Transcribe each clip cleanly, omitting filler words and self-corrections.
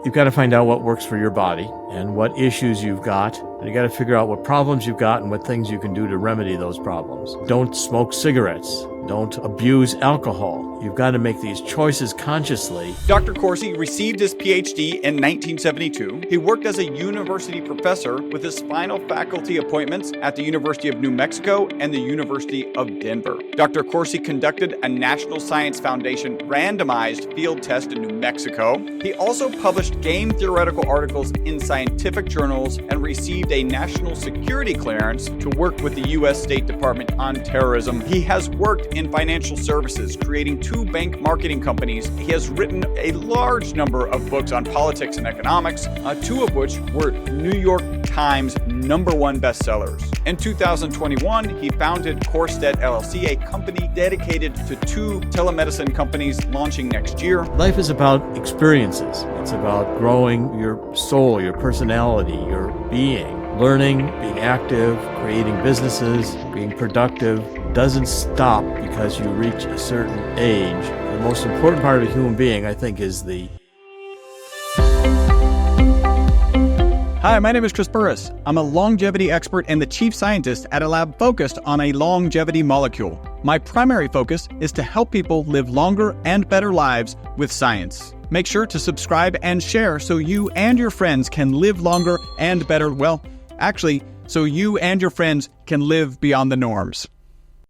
You've got to find out what works for your body and what issues you've got. And you got to figure out what problems you've got and what things you can do to remedy those problems. Don't smoke cigarettes. Don't abuse alcohol. You've got to make these choices consciously. Dr. Corsi received his PhD in 1972. He worked as a university professor with his final faculty appointments at the University of New Mexico and the University of Denver. Dr. Corsi conducted a National Science Foundation randomized field test in New Mexico. He also published game theoretical articles in scientific journals and received a national security clearance to work with the U.S. State Department on terrorism. He has worked in financial services, creating 2 bank marketing companies. He has written a large number of books on politics and economics, 2 of which were New York Times #1 bestsellers. In 2021, he founded Corstead LLC, a company dedicated to 2 telemedicine companies launching next year. Life is about experiences. It's about growing your soul, your personality, your being. Learning, being active, creating businesses, being productive doesn't stop because you reach a certain age. The most important part of a human being, I think, is the... Hi, my name is Chris Burris. I'm a longevity expert and the chief scientist at a lab focused on a longevity molecule. My primary focus is to help people live longer and better lives with science. Make sure to subscribe and share so you and your friends can live longer and better, so you and your friends can live beyond the norms.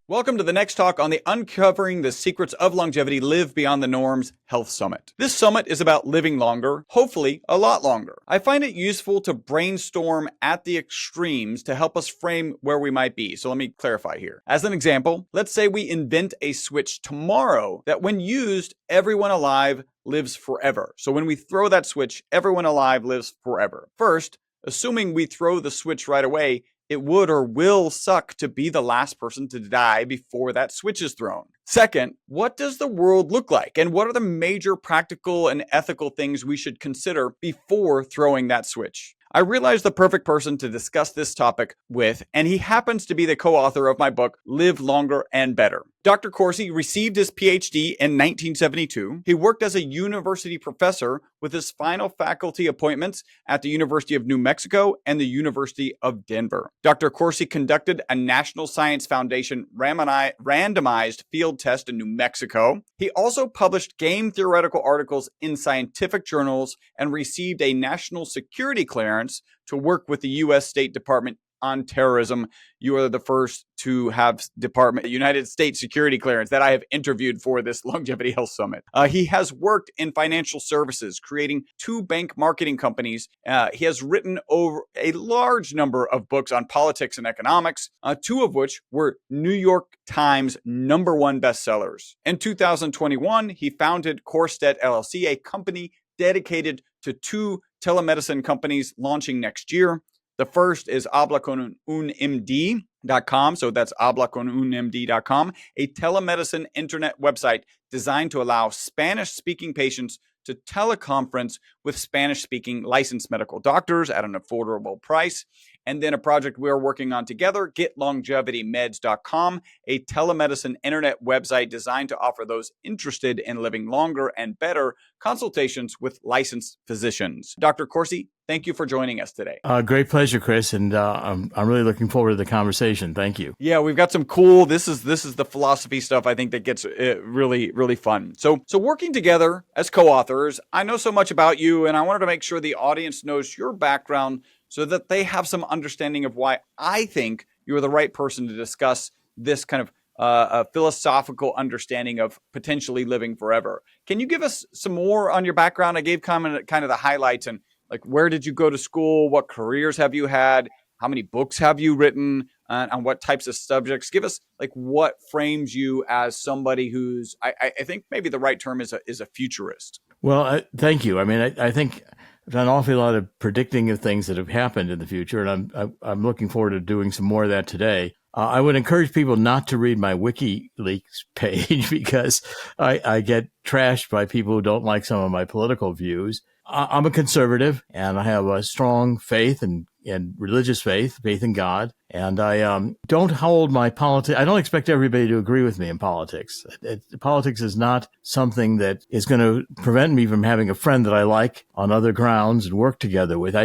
Welcome to the next talk on the Uncovering the Secrets of Longevity Live Beyond the Norms Health Summit. This summit is about living longer, hopefully a lot longer. I find it useful to brainstorm at the extremes to help us frame where we might be. So let me clarify here. As an example, let's say we invent a switch tomorrow that when used, everyone alive lives forever. So when we throw that switch, everyone alive lives forever. First, assuming we throw the switch right away, it would or will suck to be the last person to die before that switch is thrown. Second, what does the world look like? And what are the major practical and ethical things we should consider before throwing that switch? I realized the perfect person to discuss this topic with, and he happens to be the co-author of my book, Live Longer and Better. Dr. Corsi received his PhD in 1972. He worked as a university professor with his final faculty appointments at the University of New Mexico and the University of Denver. Dr. Corsi conducted a National Science Foundation randomized field test in New Mexico. He also published game theoretical articles in scientific journals and received a national security clearance to work with the U.S. State Department on terrorism. You are the first to have United States security clearance that I have interviewed for this Longevity Health Summit. He has worked in financial services, creating 2 bank marketing companies. He has written over a large number of books on politics and economics, 2 of which were New York Times #1 bestsellers. In 2021, he founded Corstead LLC, a company dedicated to 2 telemedicine companies launching next year. The first is hablaconunmd.com. So that's hablaconunmd.com, a telemedicine internet website designed to allow Spanish-speaking patients to teleconference with Spanish-speaking licensed medical doctors at an affordable price. And then a project we're working on together, getlongevitymeds.com, a telemedicine internet website designed to offer those interested in living longer and better consultations with licensed physicians. Dr. Corsi, thank you for joining us today. Great pleasure, Chris, and I'm really looking forward to the conversation. Thank you. Yeah, we've got some cool, this is the philosophy stuff I think that gets really, really fun. So working together as co-authors, I know so much about you, and I wanted to make sure the audience knows your background so that they have some understanding of why I think you're the right person to discuss this kind of a philosophical understanding of potentially living forever. Can you give us some more on your background? I gave kind of the highlights, and like, where did you go to school? What careers have you had? How many books have you written? On what types of subjects? Give us like what frames you as somebody who's, I think maybe the right term is a futurist. Well, thank you. I mean, I think I've done an awful lot of predicting of things that have happened in the future, and I'm looking forward to doing some more of that today. I would encourage people not to read my WikiLeaks page because I get trashed by people who don't like some of my political views. I'm a conservative, and I have a strong faith and and religious faith in God. And I don't hold my politics. I don't expect everybody to agree with me in politics. Politics is not something that is going to prevent me from having a friend that I like on other grounds and work together with.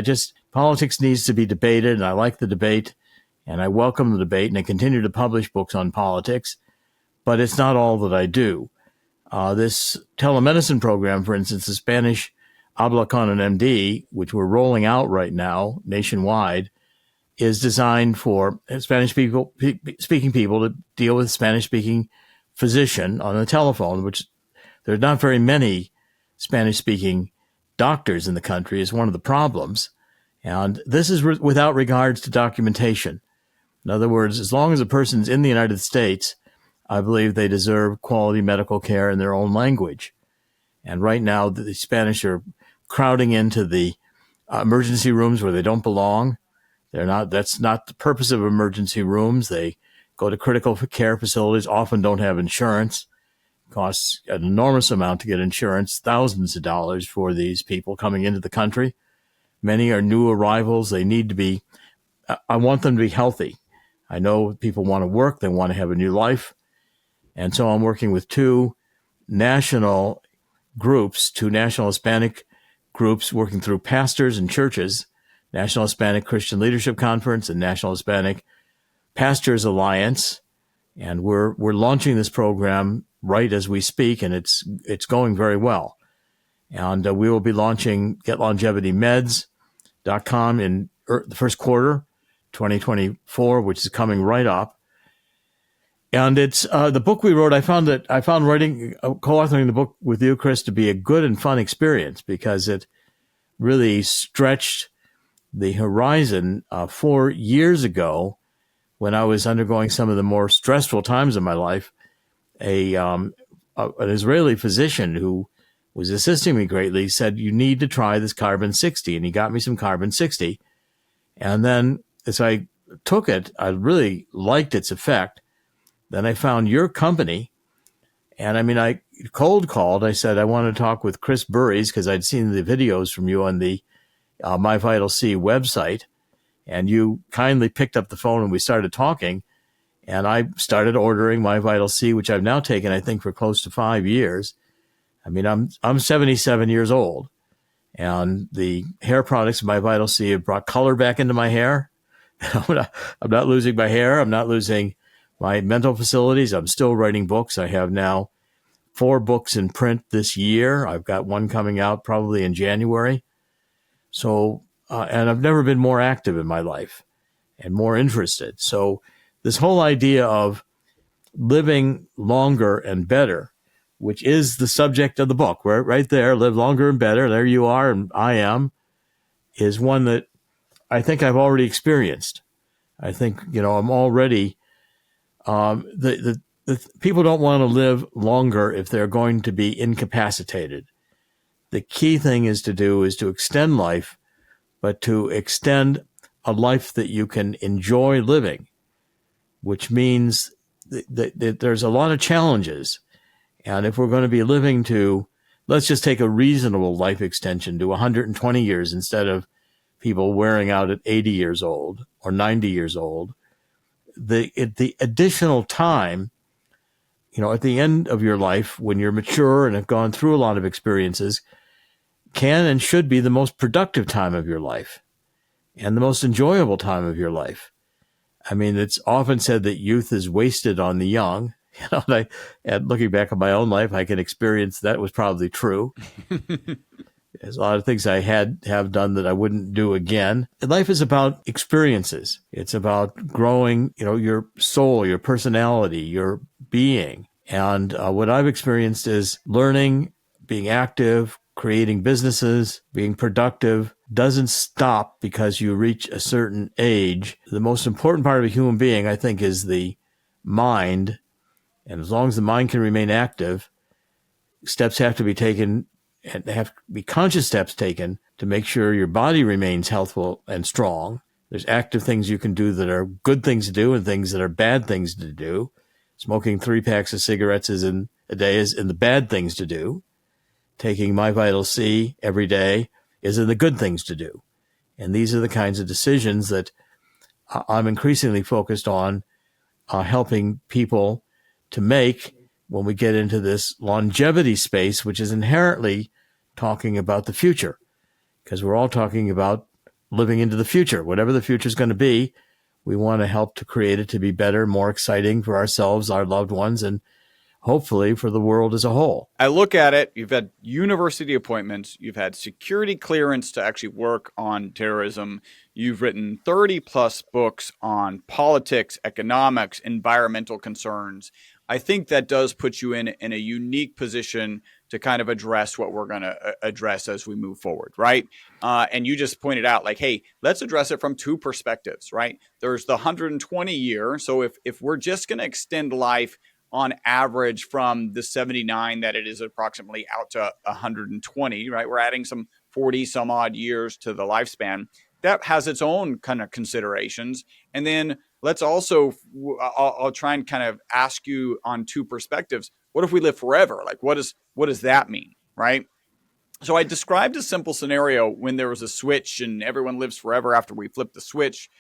Politics needs to be debated, and I like the debate, and I welcome the debate, and I continue to publish books on politics, but it's not all that I do. This telemedicine program, for instance, the Spanish Habla con an MD, which we're rolling out right now nationwide, is designed for speaking people to deal with Spanish-speaking physician on the telephone, which there are not very many Spanish-speaking doctors in the country is one of the problems. And this is without regards to documentation. In other words, as long as a person's in the United States, I believe they deserve quality medical care in their own language. And right now, the Spanish are crowding into the emergency rooms where they don't belong. That's not the purpose of emergency rooms. They go to critical care facilities, often don't have insurance. It costs an enormous amount to get insurance, thousands of dollars for these people coming into the country. Many are new arrivals. I want them to be healthy. I know people want to work. They want to have a new life. And so I'm working with two national Hispanic groups working through pastors and churches, National Hispanic Christian Leadership Conference and National Hispanic Pastors Alliance. And we're launching this program right as we speak, and it's going very well. And we will be launching GetLongevityMeds.com in the first quarter 2024, which is coming right up. And it's the book we wrote. I found co-authoring the book with you, Chris, to be a good and fun experience because it really stretched the horizon. 4 years ago, when I was undergoing some of the more stressful times of my life, an Israeli physician who was assisting me greatly said, "You need to try this carbon 60," and he got me some carbon 60. And then as I took it, I really liked its effect. Then I found your company, and I cold called. I said, I want to talk with Chris Burries because I'd seen the videos from you on the My Vital C website, and you kindly picked up the phone and we started talking, and I started ordering My Vital C, which I've now taken, I think, for close to 5 years. I'm 77 years old, and the hair products of My Vital C have brought color back into my hair. I'm not losing my hair. I'm not losing my mental facilities. I'm still writing books. I have now 4 books in print this year. I've got one coming out probably in January. So, and I've never been more active in my life and more interested. So this whole idea of living longer and better, which is the subject of the book, right there, live longer and better. There you are, and I am, is one that I think I've already experienced. I think, I'm already, the people don't want to live longer if they're going to be incapacitated. The key thing is to extend life, but to extend a life that you can enjoy living, which means that there's a lot of challenges. And if we're going to be living to, let's just take a reasonable life extension to 120 years instead of people wearing out at 80 years old or 90 years old, the additional time, at the end of your life, when you're mature and have gone through a lot of experiences, can and should be the most productive time of your life and the most enjoyable time of your life. It's often said that youth is wasted on the young. And looking back on my own life, I can experience that was probably true. There's a lot of things I have done that I wouldn't do again. And life is about experiences. It's about growing, your soul, your personality, your being. And what I've experienced is learning, being active, creating businesses, being productive doesn't stop because you reach a certain age. The most important part of a human being, I think, is the mind. And as long as the mind can remain active, steps have to be taken, and there have to be conscious steps taken to make sure your body remains healthful and strong. There's active things you can do that are good things to do and things that are bad things to do. Smoking 3 packs of cigarettes a day is in the bad things to do. Taking My Vital C every day is in the good things to do. And these are the kinds of decisions that I'm increasingly focused on helping people to make when we get into this longevity space, which is inherently talking about the future, because we're all talking about living into the future. Whatever the future is going to be, we want to help to create it to be better, more exciting for ourselves, our loved ones, and hopefully for the world as a whole. I look at it, you've had university appointments, you've had security clearance to actually work on terrorism, you've written 30 plus books on politics, economics, environmental concerns. I think that does put you in a unique position to kind of address what we're going to address as we move forward, right? And you just pointed out like, hey, let's address it from two perspectives, right? There's the 120 year. So if we're just going to extend life on average from the 79 that it is approximately out to 120, right? We're adding some 40 some odd years to the lifespan. That has its own kind of considerations. And then let's also, I'll try and kind of ask you on two perspectives. What if we live forever? Like, what does that mean, right? So I described a simple scenario when there was a switch and everyone lives forever after we flip the switch,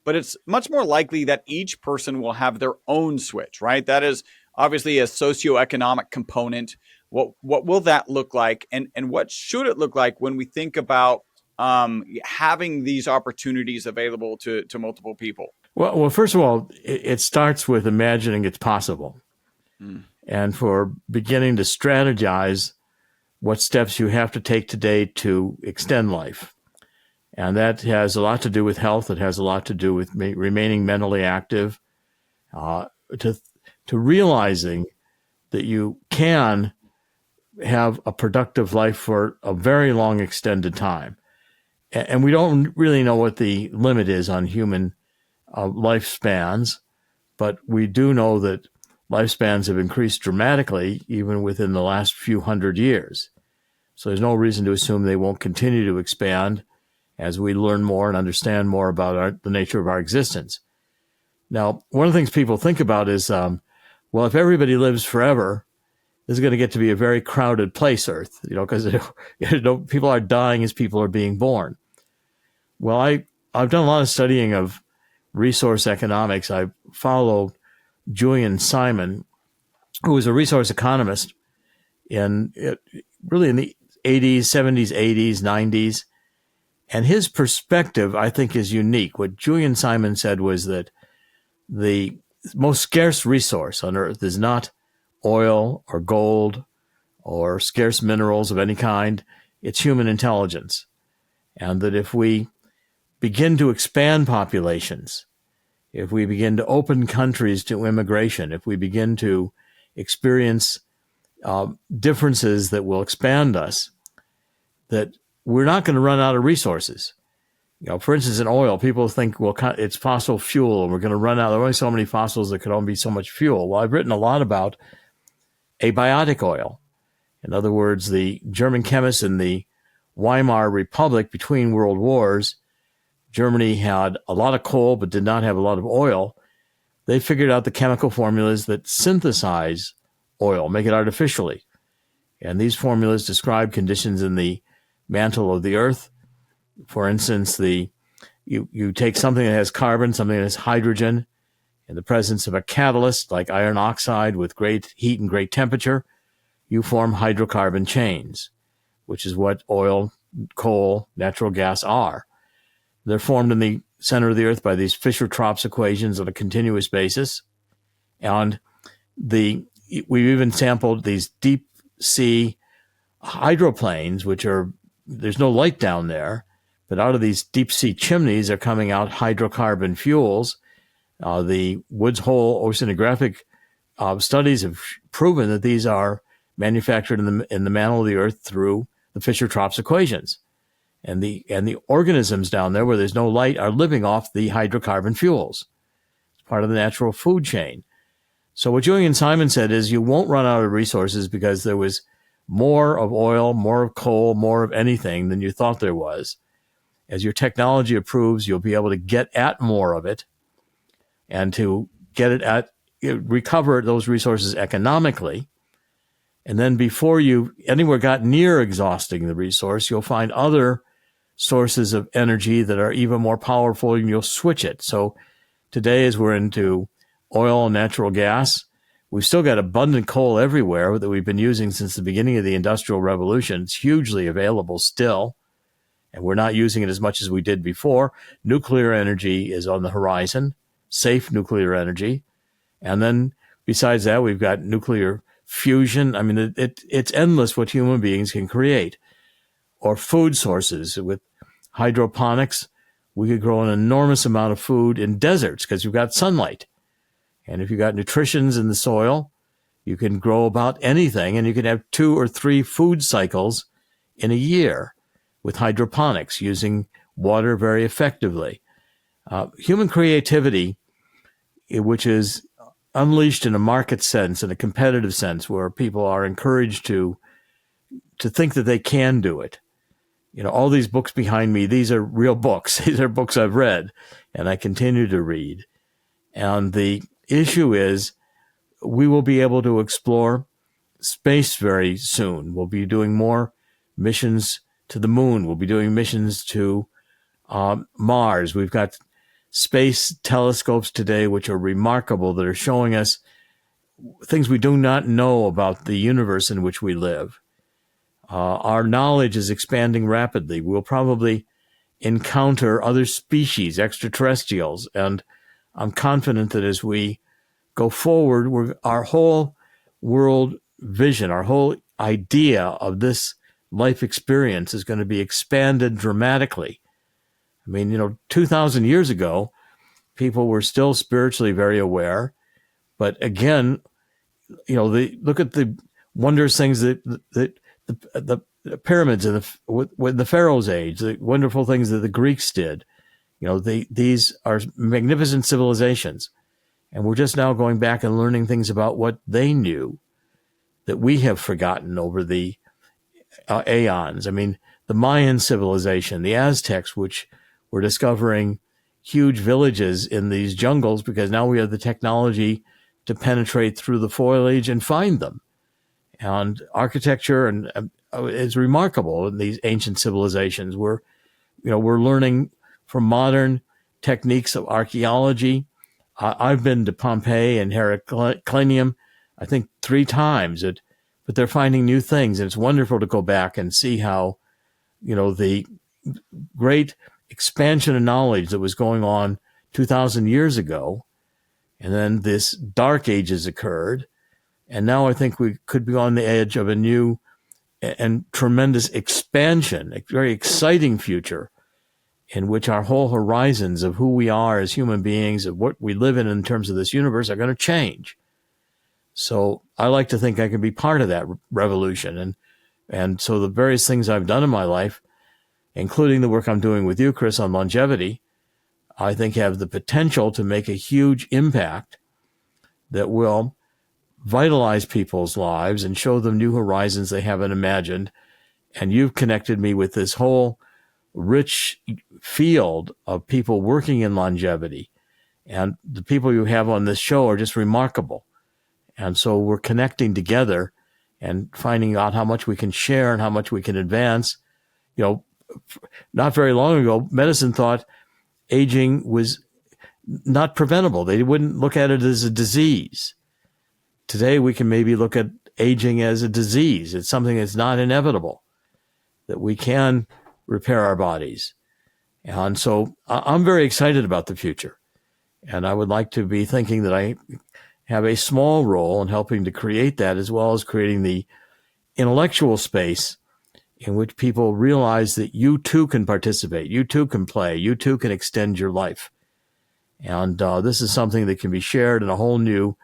but it's much more likely that each person will have their own switch, right? That is obviously a socioeconomic component. What will that look like? And what should it look like when we think about having these opportunities available to multiple people? Well, first of all, it starts with imagining it's possible. And for beginning to strategize what steps you have to take today to extend life. And that has a lot to do with health. It has a lot to do with remaining mentally active, to realizing that you can have a productive life for a very long extended time. And we don't really know what the limit is on human lifespans, but we do know that lifespans have increased dramatically even within the last few hundred years. So there's no reason to assume they won't continue to expand as we learn more and understand more about the nature of our existence. Now, one of the things people think about is, well, if everybody lives forever, this is going to get to be a very crowded place, Earth, because people are dying as people are being born. Well, I've done a lot of studying of resource economics. I follow Julian Simon, who was a resource economist really in the 80s, 70s, 80s, 90s. And his perspective, I think, is unique. What Julian Simon said was that the most scarce resource on Earth is not oil or gold or scarce minerals of any kind. It's human intelligence. And that if we begin to expand populations, if we begin to open countries to immigration, if we begin to experience differences that will expand us, that we're not going to run out of resources. For instance, in oil, people think, well, it's fossil fuel, and we're going to run out. There are only so many fossils that could only be so much fuel. Well, I've written a lot about abiotic oil. In other words, the German chemists in the Weimar Republic between world wars, Germany had a lot of coal but did not have a lot of oil. They figured out the chemical formulas that synthesize oil, make it artificially. And these formulas describe conditions in the mantle of the earth. For instance, you take something that has carbon, something that has hydrogen, in the presence of a catalyst like iron oxide with great heat and great temperature, you form hydrocarbon chains, which is what oil, coal, natural gas are. They're formed in the center of the earth by these Fischer-Tropsch equations on a continuous basis. And we've even sampled these deep sea hydroplanes, there's no light down there, but out of these deep sea chimneys are coming out hydrocarbon fuels. The Woods Hole oceanographic studies have proven that these are manufactured in the mantle of the earth through the Fischer-Tropsch equations. And the organisms down there where there's no light are living off the hydrocarbon fuels. It's part of the natural food chain. So what Julian Simon said is you won't run out of resources because there was more of oil, more of coal, more of anything than you thought there was. As your technology improves, you'll be able to get at more of it and to recover those resources economically. And then before you anywhere got near exhausting the resource, you'll find other sources of energy that are even more powerful, and you'll switch it. So today, as we're into oil and natural gas, we've still got abundant coal everywhere that we've been using since the beginning of the Industrial Revolution. It's hugely available still, and we're not using it as much as we did before. Nuclear energy is on the horizon, safe nuclear energy. And then besides that, we've got nuclear fusion. I mean, it's endless what human beings can create. Or food sources. With hydroponics, we could grow an enormous amount of food in deserts because you've got sunlight. And if you've got nutritions in the soil, you can grow about anything, and you can have 2 or 3 food cycles in a year with hydroponics, using water very effectively. Human creativity, which is unleashed in a market sense, in a competitive sense, where people are encouraged to think that they can do it. All these books behind me, these are real books. These are books I've read, and I continue to read. And the issue is, we will be able to explore space very soon. We'll be doing more missions to the moon. We'll be doing missions to Mars. We've got space telescopes today, which are remarkable, that are showing us things we do not know about the universe in which we live. Our knowledge is expanding rapidly. We'll probably encounter other species, extraterrestrials, and I'm confident that as we go forward, our whole world vision, our whole idea of this life experience is going to be expanded dramatically. I mean, 2,000 years ago, people were still spiritually very aware, but again, look at the wondrous things that the pyramids in the Pharaoh's age, the wonderful things that the Greeks did. These are magnificent civilizations, and we're just now going back and learning things about what they knew that we have forgotten over the aeons. I mean, the Mayan civilization, the Aztecs, which were discovering huge villages in these jungles because now we have the technology to penetrate through the foliage and find them. And architecture is remarkable in these ancient civilizations. We're learning from modern techniques of archaeology. I've been to Pompeii and Heracleum, I think 3 times, but they're finding new things. And it's wonderful to go back and see how, the great expansion of knowledge that was going on 2,000 years ago, and then this dark ages occurred. And now I think we could be on the edge of a new and tremendous expansion, a very exciting future in which our whole horizons of who we are as human beings, of what we live in terms of this universe, are going to change. So I like to think I can be part of that revolution. And so the various things I've done in my life, including the work I'm doing with you, Chris, on longevity, I think have the potential to make a huge impact that will vitalize people's lives and show them new horizons they haven't imagined. And you've connected me with this whole rich field of people working in longevity. And the people you have on this show are just remarkable. And so we're connecting together and finding out how much we can share and how much we can advance. Not very long ago, medicine thought aging was not preventable. They wouldn't look at it as a disease. Today, we can maybe look at aging as a disease. It's something that's not inevitable, that we can repair our bodies. And so I'm very excited about the future. And I would like to be thinking that I have a small role in helping to create that, as well as creating the intellectual space in which people realize that you too can participate, you too can play, you too can extend your life. And this is something that can be shared in a whole new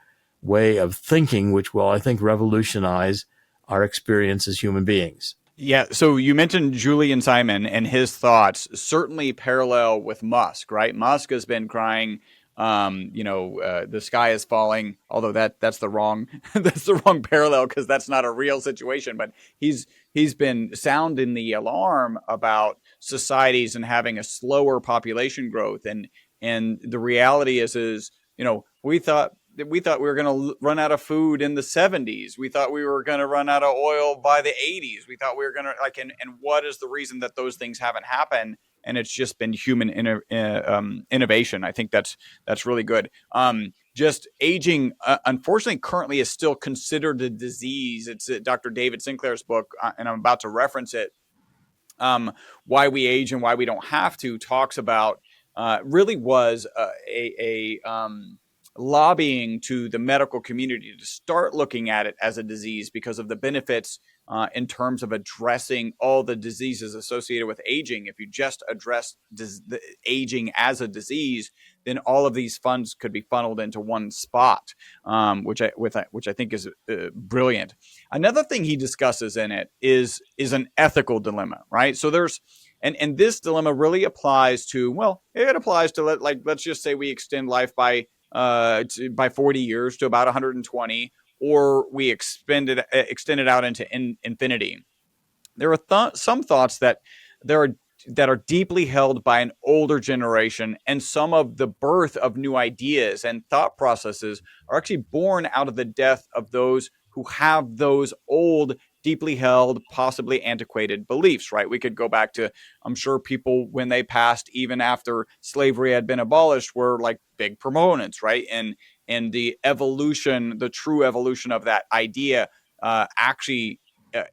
way of thinking, which will, I think, revolutionize our experience as human beings. Yeah. So you mentioned Julian Simon and his thoughts certainly parallel with Musk, right? Musk has been crying, the sky is falling, although that's the wrong, that's the wrong parallel, because that's not a real situation, but he's been sounding the alarm about societies and having a slower population growth. And the reality is, we thought we thought we were going to run out of food in the 70s. We thought we were going to run out of oil by the 80s. We thought we were going to and what is the reason that those things haven't happened? And it's just been human innovation. I think that's really good. Just aging, unfortunately, currently is still considered a disease. It's Dr. David Sinclair's book, and I'm about to reference it. Why We Age and Why We Don't Have to talks about really was a lobbying to the medical community to start looking at it as a disease because of the benefits in terms of addressing all the diseases associated with aging. If you just address the aging as a disease, then all of these funds could be funneled into one spot, which I think is brilliant. Another thing he discusses in it is an ethical dilemma, right? So there's and this dilemma really applies to, well, it applies to let's just say we extend life by 40 years to about 120, or we extend it out into infinity. There are some thoughts that are deeply held by an older generation, and some of the birth of new ideas and thought processes are actually born out of the death of those who have those old, deeply held, possibly antiquated beliefs, right? We could go back to, I'm sure people, when they passed, even after slavery had been abolished, were like big proponents, right? And the evolution, the true evolution of that idea actually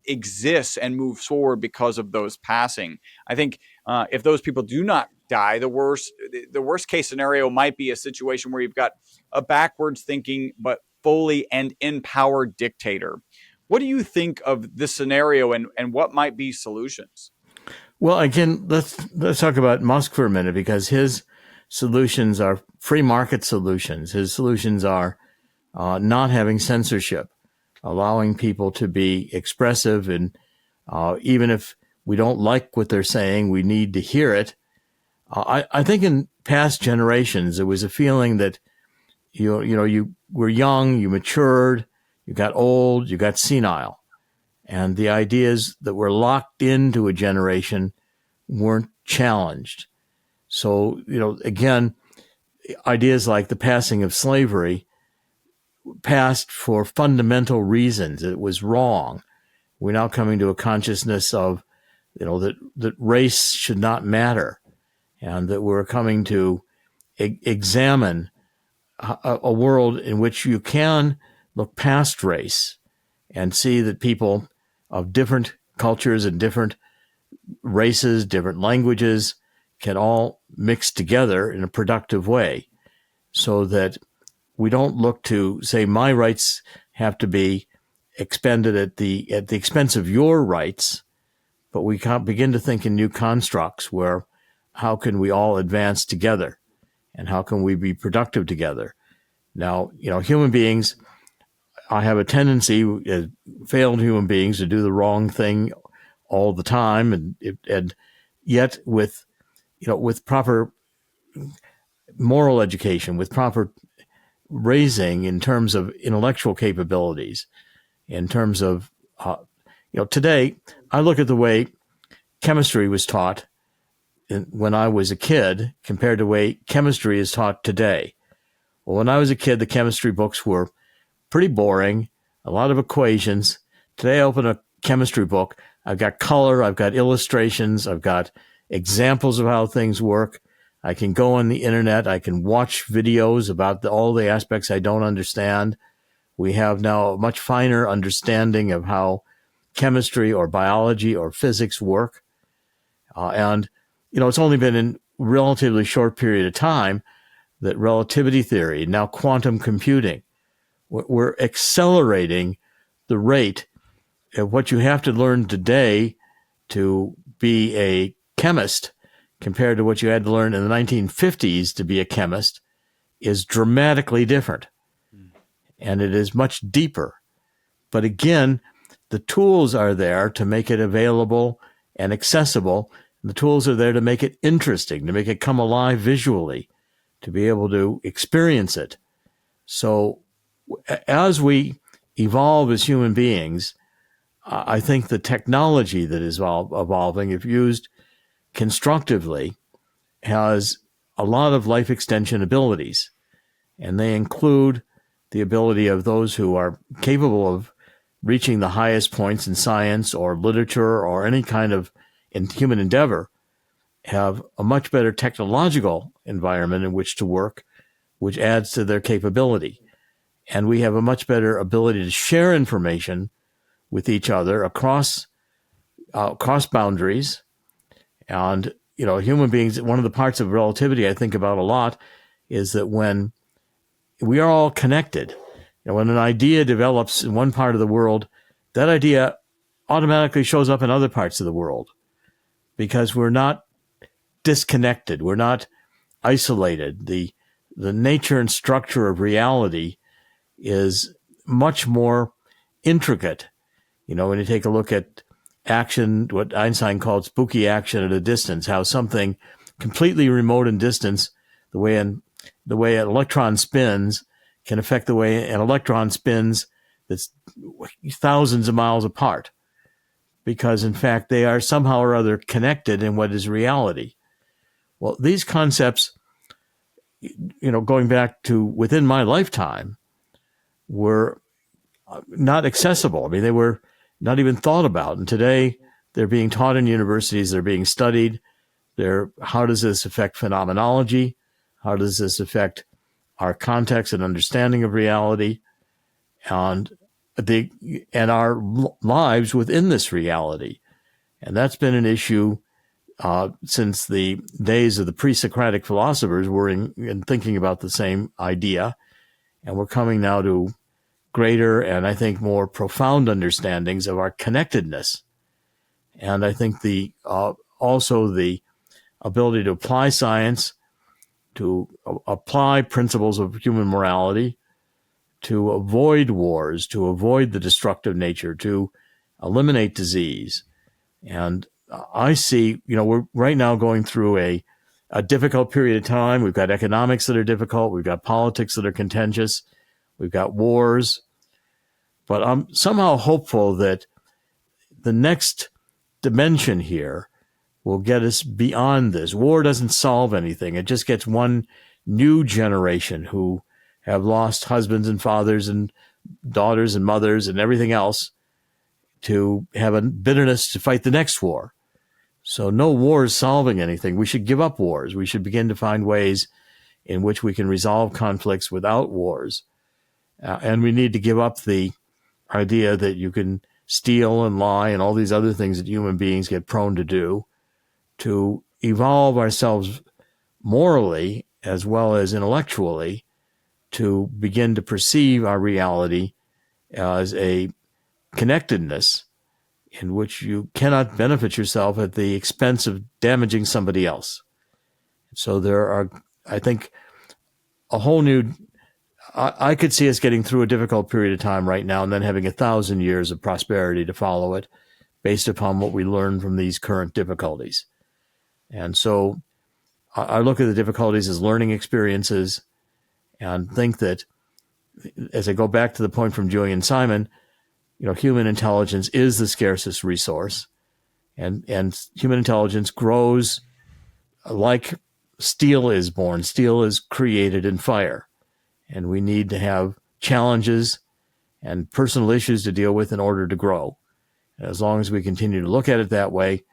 exists and moves forward because of those passing. I think if those people do not die, the worst case scenario might be a situation where you've got a backwards thinking but fully and empowered dictator. What do you think of this scenario, and what might be solutions? Well, again, let's talk about Musk for a minute, because his solutions are free market solutions. His solutions are not having censorship, allowing people to be expressive, and even if we don't like what they're saying, we need to hear it. I think in past generations, there was a feeling that you were young, you matured, you got old, you got senile. And the ideas that were locked into a generation weren't challenged. So, again, ideas like the passing of slavery passed for fundamental reasons. It was wrong. We're now coming to a consciousness of, that race should not matter, and that we're coming to examine a world in which you can look past race and see that people of different cultures and different races, different languages can all mix together in a productive way, so that we don't look to say my rights have to be expended at the expense of your rights, but we can't begin to think in new constructs where how can we all advance together and how can we be productive together? Now, human beings, I have a tendency, failed human beings, to do the wrong thing all the time, and yet with proper moral education, with proper raising in terms of intellectual capabilities, in terms of today, I look at the way chemistry was taught when I was a kid compared to the way chemistry is taught today. Well, when I was a kid, the chemistry books were pretty boring, a lot of equations. Today, I open a chemistry book. I've got color, I've got illustrations, I've got examples of how things work. I can go on the internet. I can watch videos about all the aspects I don't understand. We have now a much finer understanding of how chemistry or biology or physics work. And it's only been in a relatively short period of time that relativity theory, now quantum computing, we're accelerating the rate of what you have to learn today to be a chemist compared to what you had to learn in the 1950s to be a chemist is dramatically different. And it is much deeper. But again, the tools are there to make it available and accessible. The tools are there to make it interesting, to make it come alive visually, to be able to experience it. So as we evolve as human beings, I think the technology that is evolving, if used constructively, has a lot of life extension abilities. And they include the ability of those who are capable of reaching the highest points in science or literature or any kind of human endeavor have a much better technological environment in which to work, which adds to their capability. And we have a much better ability to share information with each other across boundaries. And, human beings, one of the parts of relativity I think about a lot is that when we are all connected, when an idea develops in one part of the world, that idea automatically shows up in other parts of the world because we're not disconnected. We're not isolated. The nature and structure of reality is much more intricate. When you take a look at action, what Einstein called spooky action at a distance, how something completely remote in distance, the way an electron spins can affect the way an electron spins that's thousands of miles apart, because in fact they are somehow or other connected in what is reality. Well, these concepts, going back to within my lifetime, were not accessible. I mean, they were not even thought about. And today they're being taught in universities, they're being studied. How does this affect phenomenology? How does this affect our context and understanding of reality and our lives within this reality? And that's been an issue since the days of the pre-Socratic philosophers were in thinking about the same idea. And we're coming now to greater and I think more profound understandings of our connectedness. And I think also the ability to apply science, to apply principles of human morality, to avoid wars, to avoid the destructive nature, to eliminate disease. And I see, we're right now going through a difficult period of time. We've got economics that are difficult. We've got politics that are contentious. We've got wars. But I'm somehow hopeful that the next dimension here will get us beyond this. War doesn't solve anything. It just gets one new generation who have lost husbands and fathers and daughters and mothers and everything else to have a bitterness to fight the next war. So no war is solving anything. We should give up wars. We should begin to find ways in which we can resolve conflicts without wars. And we need to give up the idea that you can steal and lie and all these other things that human beings get prone to do, to evolve ourselves morally as well as intellectually, to begin to perceive our reality as a connectedness in which you cannot benefit yourself at the expense of damaging somebody else. So there are, I think, a whole new, I could see us getting through a difficult period of time right now and then having 1,000 years of prosperity to follow it based upon what we learn from these current difficulties. And so I look at the difficulties as learning experiences and think that, as I go back to the point from Julian Simon, human intelligence is the scarcest resource, and human intelligence grows like steel is born. Steel is created in fire, and we need to have challenges and personal issues to deal with in order to grow. And as long as we continue to look at it that way,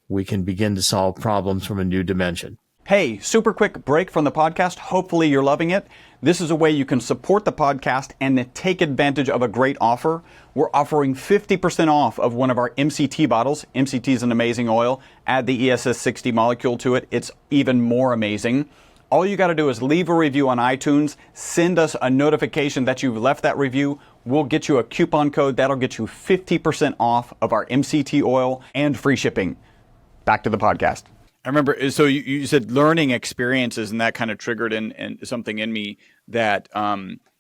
we can begin to solve problems from a new dimension. Hey, super quick break from the podcast. Hopefully you're loving it. This is a way you can support the podcast and take advantage of a great offer. We're offering 50% off of one of our MCT bottles. MCT is an amazing oil. Add the ESS 60 molecule to it. It's even more amazing. All you got to do is leave a review on iTunes, send us a notification that you've left that review. We'll get you a coupon code that'll get you 50% off of our MCT oil and free shipping. Back to the podcast. I remember, so you said learning experiences, and that kind of triggered in something in me that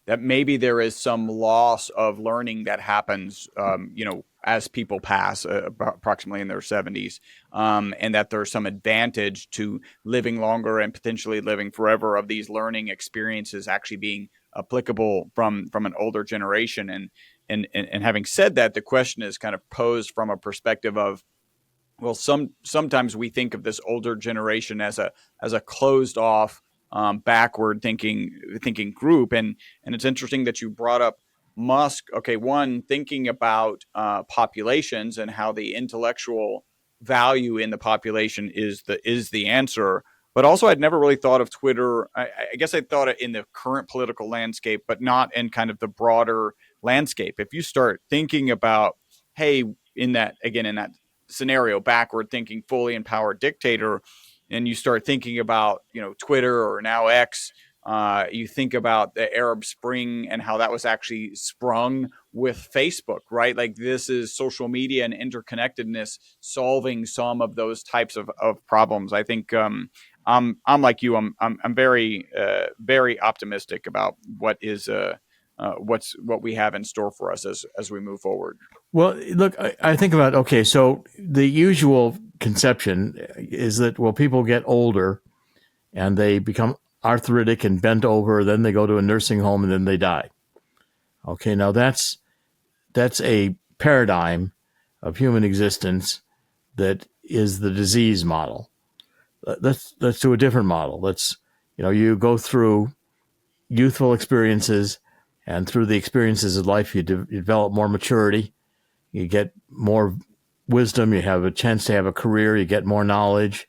that maybe there is some loss of learning that happens, as people pass approximately in their 70s, and that there's some advantage to living longer and potentially living forever of these learning experiences actually being applicable from an older generation. And having said that, the question is kind of posed from a perspective of, well, sometimes we think of this older generation as a closed off, backward thinking group. And it's interesting that you brought up Musk. Okay, one, thinking about populations and how the intellectual value in the population is the answer. But also, I'd never really thought of Twitter. I guess I thought it in the current political landscape, but not in kind of the broader landscape. If you start thinking about, hey, in that scenario, backward thinking, fully empowered dictator, and you start thinking about, Twitter or now X, you think about the Arab Spring and how that was actually sprung with Facebook, right? Like, this is social media and interconnectedness solving some of those types of problems. I think I'm like you. I'm very very optimistic about what we have in store for us as we move forward. Well, look, I think about, okay, so the usual conception is that, well, people get older and they become arthritic and bent over, then they go to a nursing home and then they die. Okay, now that's a paradigm of human existence that is the disease model. Let's do a different model. You go through youthful experiences, and through the experiences of life, you develop more maturity. You get more wisdom. You have a chance to have a career. You get more knowledge.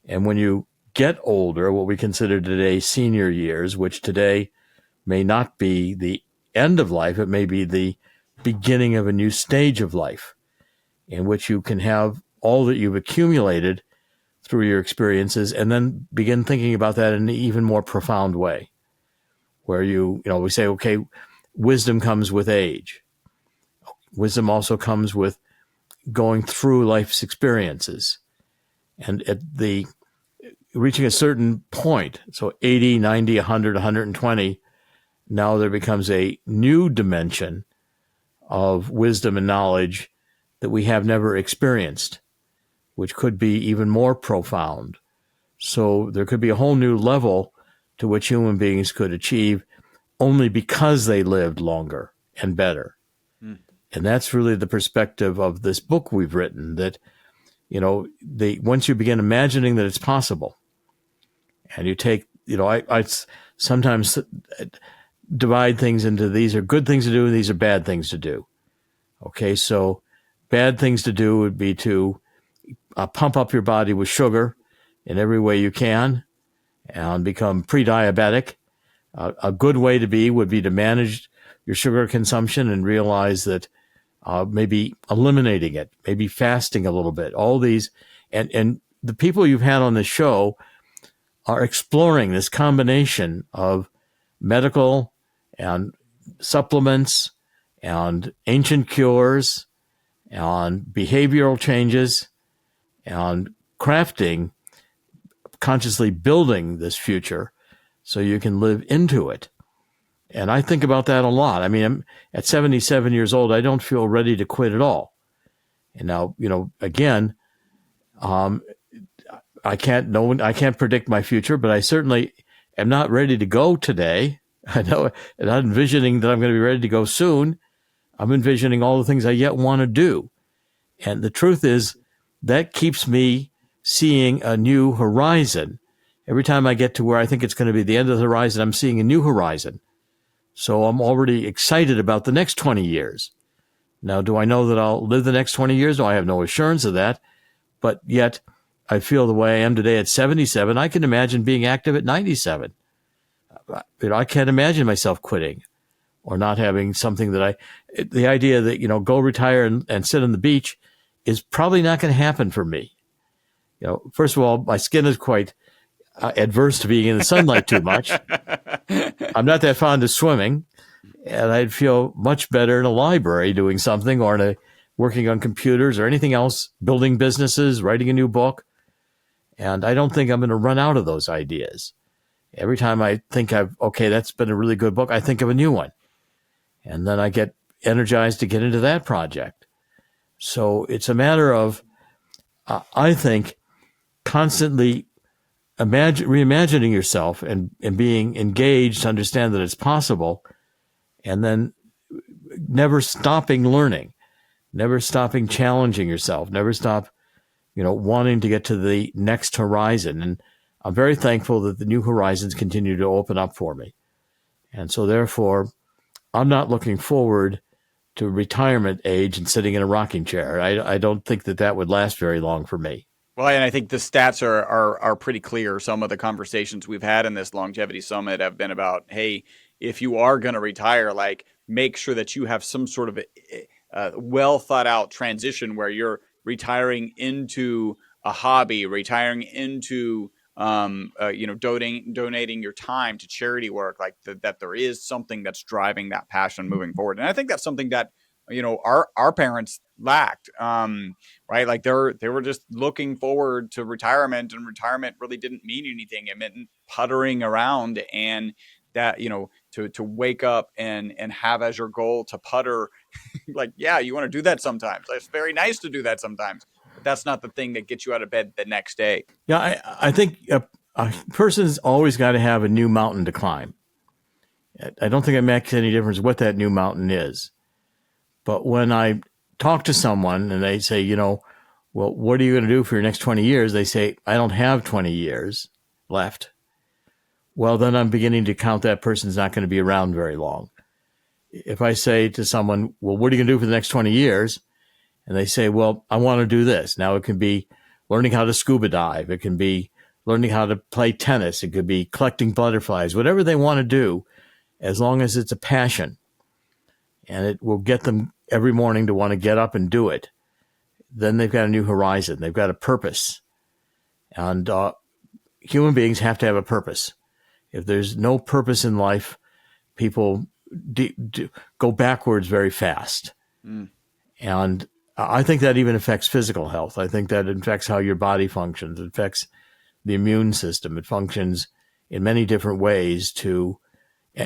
And when you get older, what we consider today senior years, which today may not be the end of life, it may be the beginning of a new stage of life in which you can have all that you've accumulated through your experiences and then begin thinking about that in an even more profound way, where we say, okay, wisdom comes with age. Wisdom also comes with going through life's experiences. And at reaching a certain point, so 80, 90, 100, 120, now there becomes a new dimension of wisdom and knowledge that we have never experienced, which could be even more profound. So there could be a whole new level to which human beings could achieve only because they lived longer and better. And that's really the perspective of this book we've written, that, once you begin imagining that it's possible, and you take, I sometimes divide things into, these are good things to do and these are bad things to do. Okay, so bad things to do would be to pump up your body with sugar in every way you can and become pre-diabetic. A good way to be would be to manage your sugar consumption and realize that maybe eliminating it, maybe fasting a little bit, all these. And the people you've had on the show are exploring this combination of medical and supplements and ancient cures and behavioral changes and crafting, consciously building this future so you can live into it. And I think about that a lot. I mean, I'm at 77 years old, I don't feel ready to quit at all. And now, again, I can't predict my future, but I certainly am not ready to go today. I know, I'm not envisioning that I'm going to be ready to go soon. I'm envisioning all the things I yet want to do. And the truth is that keeps me seeing a new horizon. Every time I get to where I think it's going to be the end of the horizon, I'm seeing a new horizon. So I'm already excited about the next 20 years. Now, do I know that I'll live the next 20 years? No, I have no assurance of that. But yet I feel the way I am today at 77. I can imagine being active at 97. I can't imagine myself quitting or not having something the idea that, go retire and sit on the beach is probably not going to happen for me. First of all, my skin is quite adverse to being in the sunlight too much. I'm not that fond of swimming, and I'd feel much better in a library doing something, or working on computers or anything else, building businesses, writing a new book. And I don't think I'm going to run out of those ideas. Every time I think that's been a really good book, I think of a new one. And then I get energized to get into that project. So it's a matter of, I think, constantly reimagining yourself and being engaged to understand that it's possible, and then never stopping learning, never stopping challenging yourself, never stop, wanting to get to the next horizon. And I'm very thankful that the new horizons continue to open up for me. And so therefore, I'm not looking forward to retirement age and sitting in a rocking chair. I don't think that would last very long for me. Well, and I think the stats are pretty clear. Some of the conversations we've had in this longevity summit have been about, hey, if you are going to retire, like make sure that you have some sort of well thought out transition where you're retiring into a hobby, retiring into donating your time to charity work, like that there is something that's driving that passion moving forward. And I think that's something that our parents lacked, right? Like they were just looking forward to retirement, and retirement really didn't mean anything. It meant puttering around, and that to wake up and have as your goal to putter. Like, yeah, you want to do that sometimes. It's very nice to do that sometimes, but that's not the thing that gets you out of bed the next day. Yeah, I think a person's always got to have a new mountain to climb. I don't think it makes any difference what that new mountain is. But when I talk to someone and they say, well, what are you going to do for your next 20 years? They say, I don't have 20 years left. Well, then I'm beginning to count that person's not going to be around very long. If I say to someone, well, what are you going to do for the next 20 years? And they say, well, I want to do this. Now, it can be learning how to scuba dive. It can be learning how to play tennis. It could be collecting butterflies, whatever they want to do, as long as it's a passion. And it will get them every morning to want to get up and do it. Then they've got a new horizon. They've got a purpose. And human beings have to have a purpose. If there's no purpose in life, people go backwards very fast. And I think that even affects physical health. I think that affects how your body functions. It affects the immune system. It functions in many different ways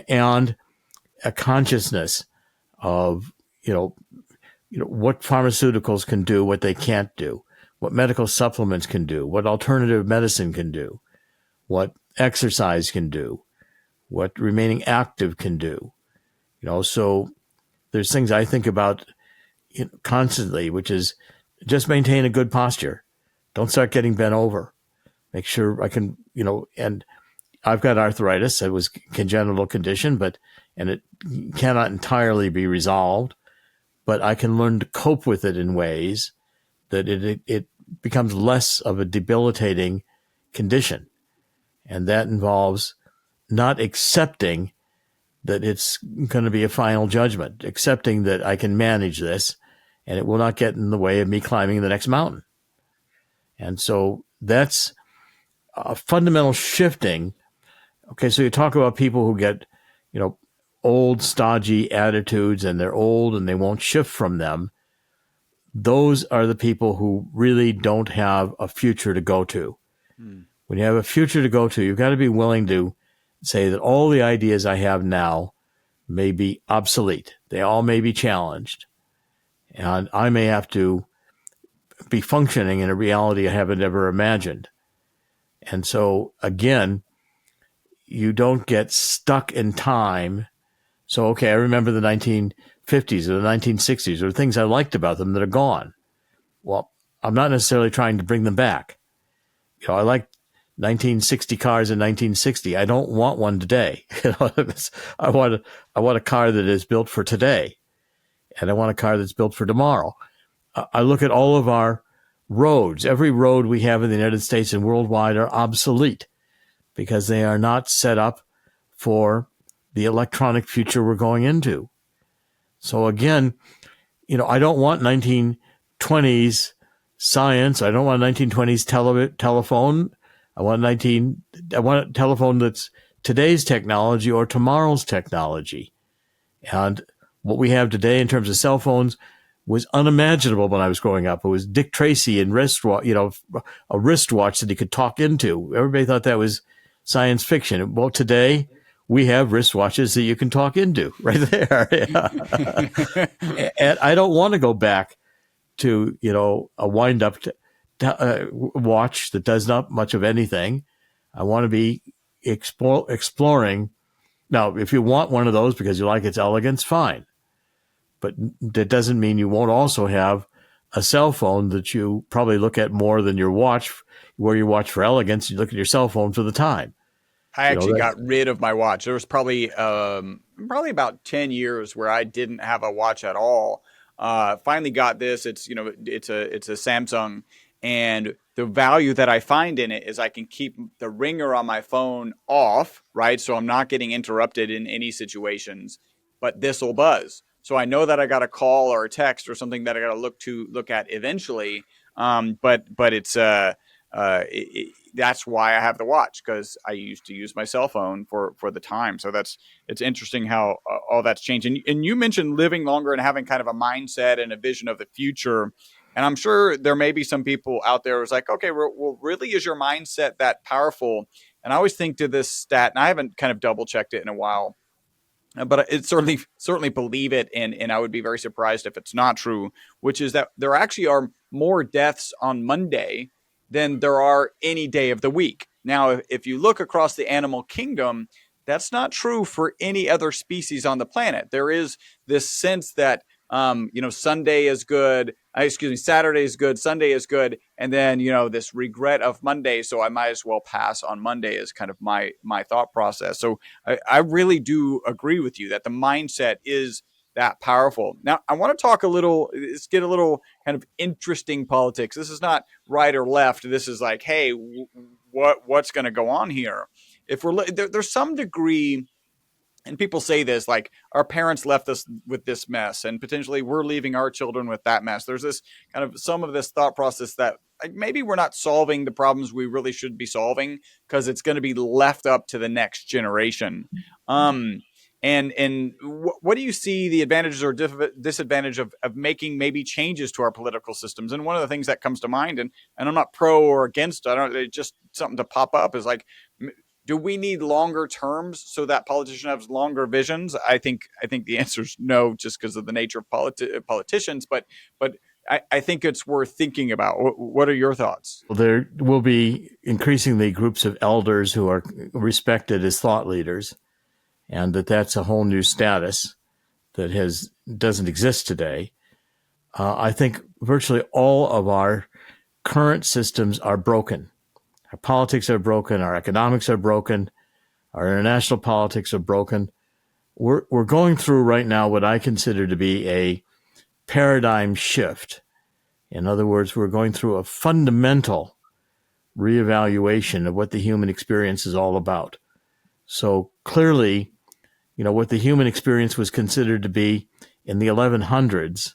and a consciousness of, what pharmaceuticals can do, what they can't do, what medical supplements can do, what alternative medicine can do, what exercise can do, what remaining active can do. So there's things I think about constantly, which is just maintain a good posture. Don't start getting bent over. Make sure I can, and I've got arthritis. It was a congenital condition, and it cannot entirely be resolved, but I can learn to cope with it in ways that it becomes less of a debilitating condition. And that involves not accepting that it's going to be a final judgment, accepting that I can manage this and it will not get in the way of me climbing the next mountain. And so that's a fundamental shifting. Okay, so you talk about people who get, old, stodgy attitudes, and they're old and they won't shift from them. Those are the people who really don't have a future to go to. When you have a future to go to, you've got to be willing to say that all the ideas I have now may be obsolete. They all may be challenged. And I may have to be functioning in a reality I haven't ever imagined. And so, again, you don't get stuck in time. So, okay, I remember the 1950s or the 1960s or things I liked about them that are gone. Well, I'm not necessarily trying to bring them back. I liked 1960 cars in 1960. I don't want one today. I want a car that is built for today, and I want a car that's built for tomorrow. I look at all of our roads. Every road we have in the United States and worldwide are obsolete because they are not set up for the electronic future we're going into. So again, I don't want 1920s science. I don't want 1920s telephone. I want a telephone that's today's technology or tomorrow's technology. And what we have today in terms of cell phones was unimaginable when I was growing up. It was Dick Tracy and a wristwatch that he could talk into. Everybody thought that was science fiction. Well, today we have wristwatches that you can talk into right there. And I don't want to go back to, a wind-up watch that does not much of anything. I want to be exploring. Now, if you want one of those because you like its elegance, fine. But that doesn't mean you won't also have a cell phone that you probably look at more than your watch. Where you watch for elegance, you look at your cell phone for the time. I You know, actually that's got rid of my watch. There was probably about 10 years where I didn't have a watch at all. Finally got this. It's a Samsung, and the value that I find in it is I can keep the ringer on my phone off, right? So I'm not getting interrupted in any situations, but this will buzz. So I know that I got a call or a text or something that I got to look at eventually. But that's why I have the watch, because I used to use my cell phone for the time. So it's interesting how all that's changed. And you mentioned living longer and having kind of a mindset and a vision of the future. And I'm sure there may be some people out there who's like, okay, well, really, is your mindset that powerful? And I always think to this stat, and I haven't kind of double checked it in a while, but it certainly believe it, and I would be very surprised if it's not true, which is that there actually are more deaths on Monday than there are any day of the week. Now, if you look across the animal kingdom, that's not true for any other species on the planet. There is this sense that Sunday is good. Excuse me, Saturday is good. Sunday is good, and then this regret of Monday. So I might as well pass on Monday is kind of my thought process. So I really do agree with you that the mindset is that powerful. Now, I want to talk let's get a little kind of interesting politics. This is not right or left. This is like, hey, what's going to go on here? If there's some degree, and people say this, like, our parents left us with this mess, and potentially we're leaving our children with that mess. There's this kind of some of this thought process that like, maybe we're not solving the problems we really should be solving because it's going to be left up to the next generation. And what do you see the advantages or disadvantage of making maybe changes to our political systems? And one of the things that comes to mind, and I'm not pro or against, it's just something to pop up, is like, do we need longer terms so that politicians have longer visions? I think the answer is no, just because of the nature of politicians. But I think it's worth thinking about. What are your thoughts? Well, there will be increasingly groups of elders who are respected as thought leaders, and that's a whole new status that doesn't exist today. I think virtually all of our current systems are broken. Our politics are broken. Our economics are broken. Our international politics are broken. We're going through right now what I consider to be a paradigm shift. In other words, we're going through a fundamental reevaluation of what the human experience is all about. So clearly, what the human experience was considered to be in the 1100s,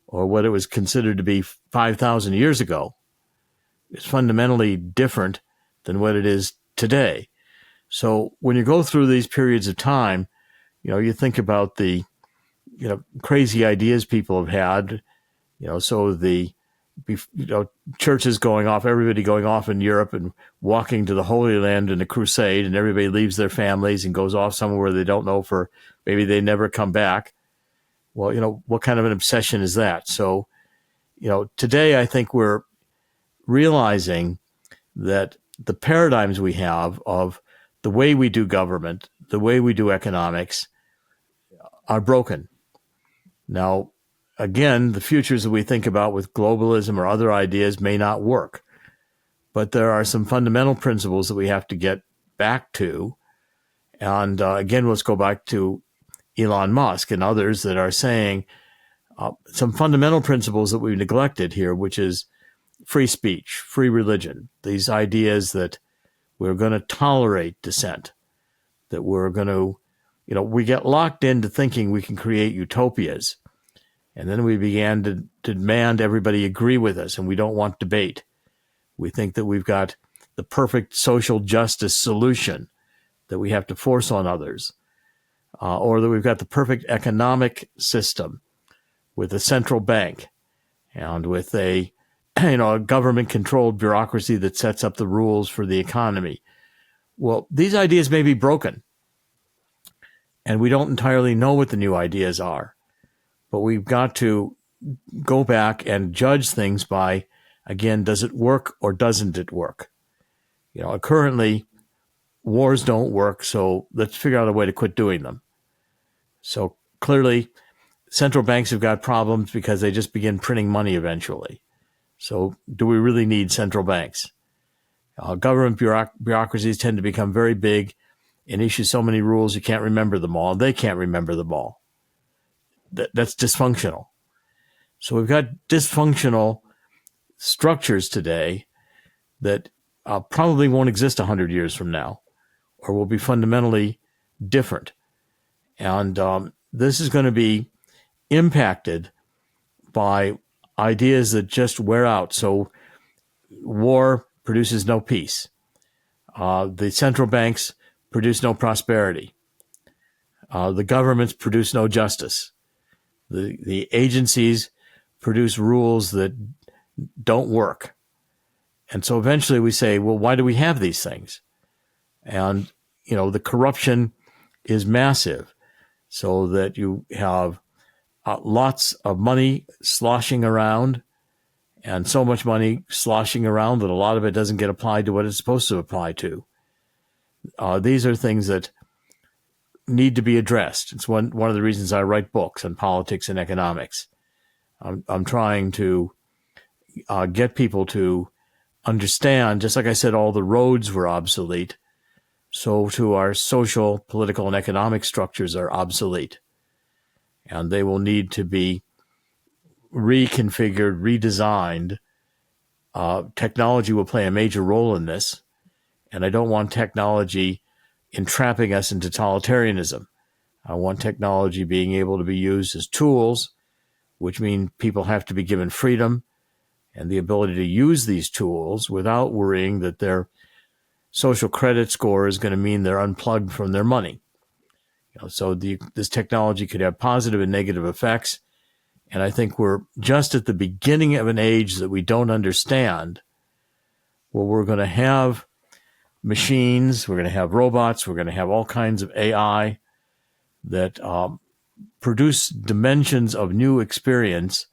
or what it was considered to be 5,000 years ago, is fundamentally different than what it is today. So when you go through these periods of time, you think about the, crazy ideas people have had, so the, churches going off, everybody going off in Europe and walking to the Holy Land in a crusade, and everybody leaves their families and goes off somewhere where they don't know for maybe they never come back. Well, what kind of an obsession is that? So, today I think we're realizing that the paradigms we have of the way we do government, the way we do economics, are broken. Now, again, the futures that we think about with globalism or other ideas may not work, but there are some fundamental principles that we have to get back to. And again, let's go back to Elon Musk and others that are saying some fundamental principles that we've neglected here, which is free speech, free religion, these ideas that we're going to tolerate dissent, that we're going to, we get locked into thinking we can create utopias. And then we began to demand everybody agree with us, and we don't want debate. We think that we've got the perfect social justice solution that we have to force on others, or that we've got the perfect economic system with a central bank and with a government-controlled bureaucracy that sets up the rules for the economy. Well, these ideas may be broken, and we don't entirely know what the new ideas are. But we've got to go back and judge things by, again, does it work or doesn't it work? Currently, wars don't work, so let's figure out a way to quit doing them. So clearly, central banks have got problems because they just begin printing money eventually. So do we really need central banks? Government bureaucracies tend to become very big and issue so many rules you can't remember them all. They can't remember them all. That's dysfunctional. So we've got dysfunctional structures today that probably won't exist 100 years from now, or will be fundamentally different. And this is going to be impacted by ideas that just wear out. So war produces no peace. The central banks produce no prosperity. The governments produce no justice. The agencies produce rules that don't work. And so eventually we say, well, why do we have these things? And, the corruption is massive, so that you have lots of money sloshing around, and so much money sloshing around that a lot of it doesn't get applied to what it's supposed to apply to. These are things that need to be addressed. It's one of the reasons I write books on politics and economics. I'm trying to get people to understand, just like I said, all the roads were obsolete, so too our social, political, and economic structures are obsolete. And they will need to be reconfigured, redesigned. Technology will play a major role in this. And I don't want technology entrapping us into totalitarianism. I want technology being able to be used as tools, which mean people have to be given freedom and the ability to use these tools without worrying that their social credit score is going to mean they're unplugged from their money. So this technology could have positive and negative effects. And I think we're just at the beginning of an age that we don't understand, where we're going to have machines, we're going to have robots, we're going to have all kinds of AI that produce dimensions of new experience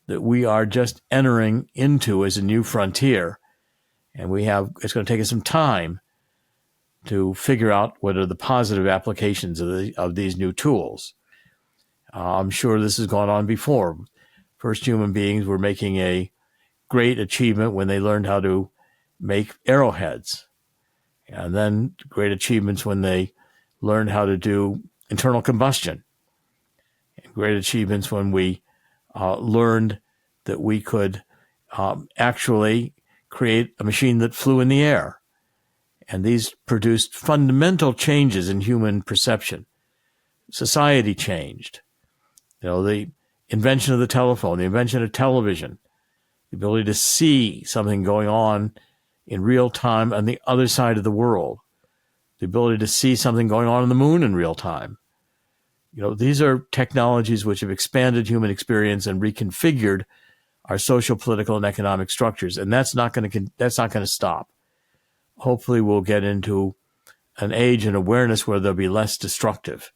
that we are just entering into as a new frontier. And it's going to take us some time to figure out what are the positive applications of these new tools. I'm sure this has gone on before. First human beings were making a great achievement when they learned how to make arrowheads. And then great achievements when they learned how to do internal combustion. And great achievements when we learned that we could actually create a machine that flew in the air. And these produced fundamental changes in human perception. Society changed. The invention of the telephone, the invention of television, the ability to see something going on in real time on the other side of the world, the ability to see something going on the moon in real time. These are technologies which have expanded human experience and reconfigured our social, political, and economic structures. And that's not going to stop. Hopefully we'll get into an age and awareness where they'll be less destructive.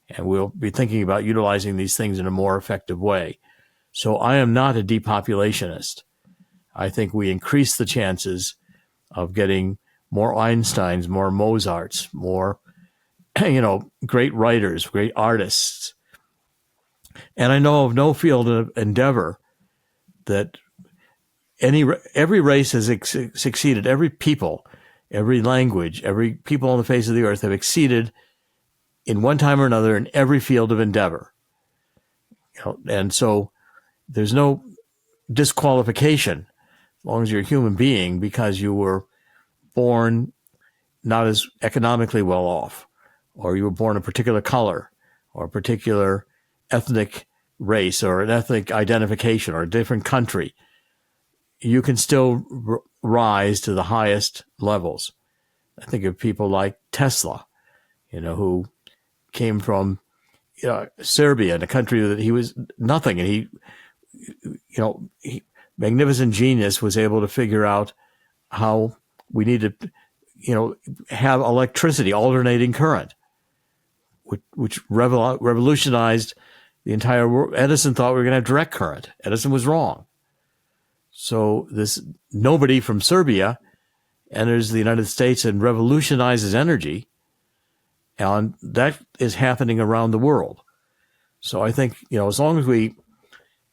And we'll be thinking about utilizing these things in a more effective way. So I am not a depopulationist. I think we increase the chances of getting more Einsteins, more Mozarts, more, great writers, great artists. And I know of no field of endeavor that every race has succeeded. Every people, every language, every people on the face of the earth have exceeded in one time or another in every field of endeavor. And so there's no disqualification as long as you're a human being because you were born not as economically well off, or you were born a particular color or a particular ethnic race or an ethnic identification or a different country. You can still rise to the highest levels. I think of people like Tesla, who came from Serbia, in a country that he was nothing. And he magnificent genius, was able to figure out how we need to, have electricity, alternating current, which revolutionized the entire world. Edison thought we were going to have direct current. Edison was wrong. So this nobody from Serbia enters the United States and revolutionizes energy. And that is happening around the world. So I think, as long as we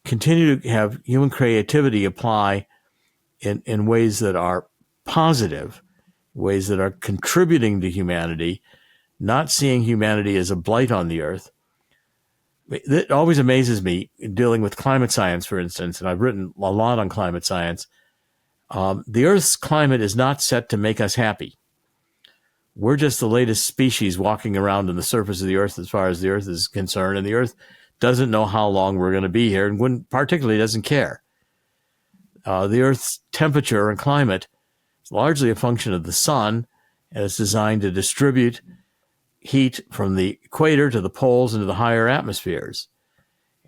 continue to have human creativity apply in ways that are positive, ways that are contributing to humanity, not seeing humanity as a blight on the earth. It always amazes me dealing with climate science, for instance, and I've written a lot on climate science. The Earth's climate is not set to make us happy. We're just the latest species walking around on the surface of the Earth as far as the Earth is concerned, and the Earth doesn't know how long we're going to be here, and particularly doesn't care. The Earth's temperature and climate is largely a function of the sun, and it's designed to distribute heat from the equator to the poles into the higher atmospheres.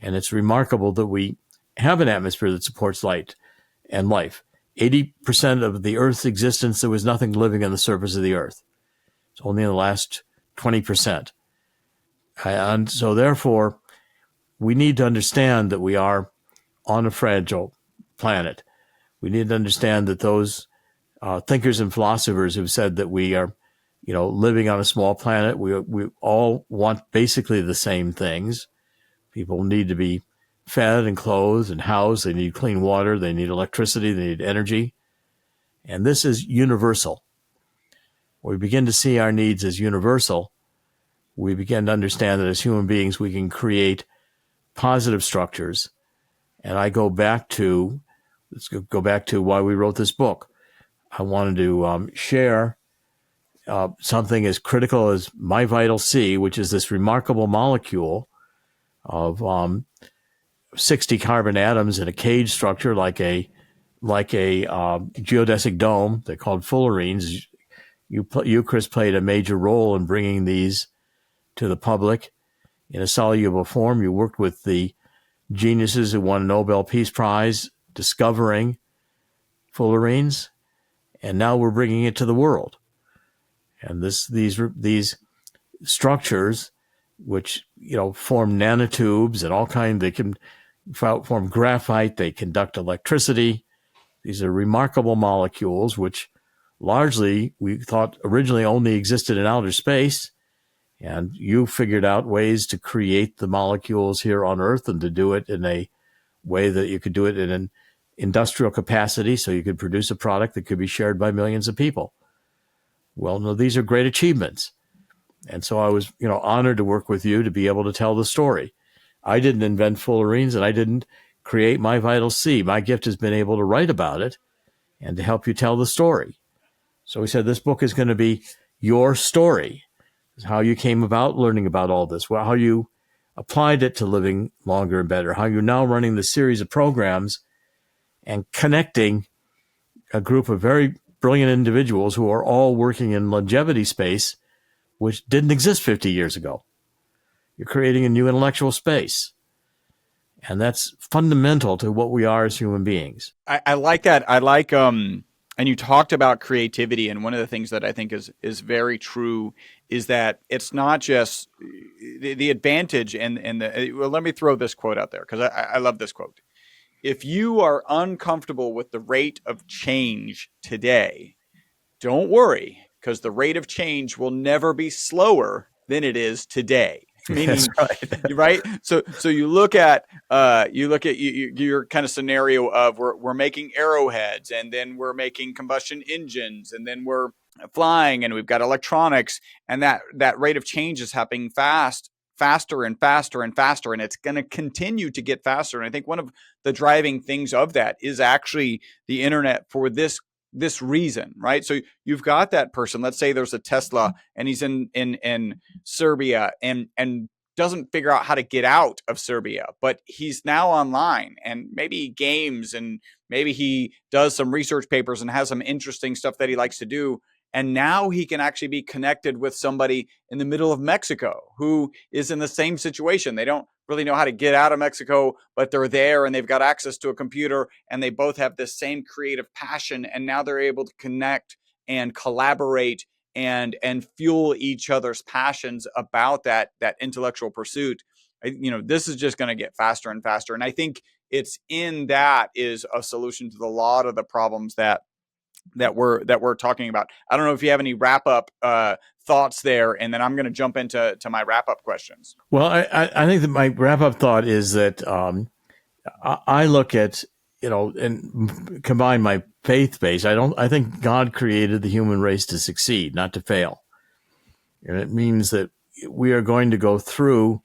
And it's remarkable that we have an atmosphere that supports light and life. 80% of the Earth's existence, there was nothing living on the surface of the Earth. It's only in the last 20%. And so therefore, we need to understand that we are on a fragile planet. We need to understand that those thinkers and philosophers who've said that we are, living on a small planet, we all want basically the same things. People need to be fed and clothed and housed. They need clean water. They need electricity. They need energy. And this is universal. When we begin to see our needs as universal, we begin to understand that as human beings, we can create positive structures. And let's go back to why we wrote this book. I wanted to share something as critical as my vital C, which is this remarkable molecule of 60 carbon atoms in a cage structure like a geodesic dome. They're called fullerenes. You, Chris, played a major role in bringing these to the public in a soluble form. You worked with the geniuses who won a Nobel Peace Prize discovering fullerenes, and now we're bringing it to the world. And these structures, which form nanotubes and all kinds, they can form graphite. They conduct electricity. These are remarkable molecules, which largely we thought originally only existed in outer space. And you figured out ways to create the molecules here on Earth and to do it in a way that you could do it in an industrial capacity, so you could produce a product that could be shared by millions of people. Well, no, these are great achievements. And so I was, honored to work with you to be able to tell the story. I didn't invent fullerenes and I didn't create my vital C. My gift has been able to write about it and to help you tell the story. So we said this book is going to be your story, how you came about learning about all this, how you applied it to living longer and better, how you're now running the series of programs and connecting a group of very brilliant individuals who are all working in longevity space, which didn't exist 50 years ago. You're creating a new intellectual space. And that's fundamental to what we are as human beings. I like that. I like, and you talked about creativity. And one of the things that I think is very true is that it's not just the advantage well, let me throw this quote out there because I love this quote. If you are uncomfortable with the rate of change today, don't worry, because the rate of change will never be slower than it is today. Meaning, right? So you look at your kind of scenario of we're making arrowheads, and then we're making combustion engines, and then we're flying, and we've got electronics, and that rate of change is happening faster and faster and faster, and it's going to continue to get faster. And I think one of the driving things of that is actually the internet for this reason, right? So you've got that person, let's say there's a Tesla and he's in Serbia and doesn't figure out how to get out of Serbia, but he's now online and maybe he games and maybe he does some research papers and has some interesting stuff that he likes to do. And now he can actually be connected with somebody in the middle of Mexico who is in the same situation. They don't really know how to get out of Mexico, but they're there and they've got access to a computer and they both have this same creative passion. And now they're able to connect and collaborate and fuel each other's passions about that intellectual pursuit. This is just going to get faster and faster. And I think it's in that is a solution to a lot of the problems that that we're talking about. I don't know if you have any wrap up thoughts there, and then I'm going to jump into my wrap up questions. Well, I think that my wrap up thought is that I look at, and combine my faith base. I think God created the human race to succeed, not to fail. And it means that we are going to go through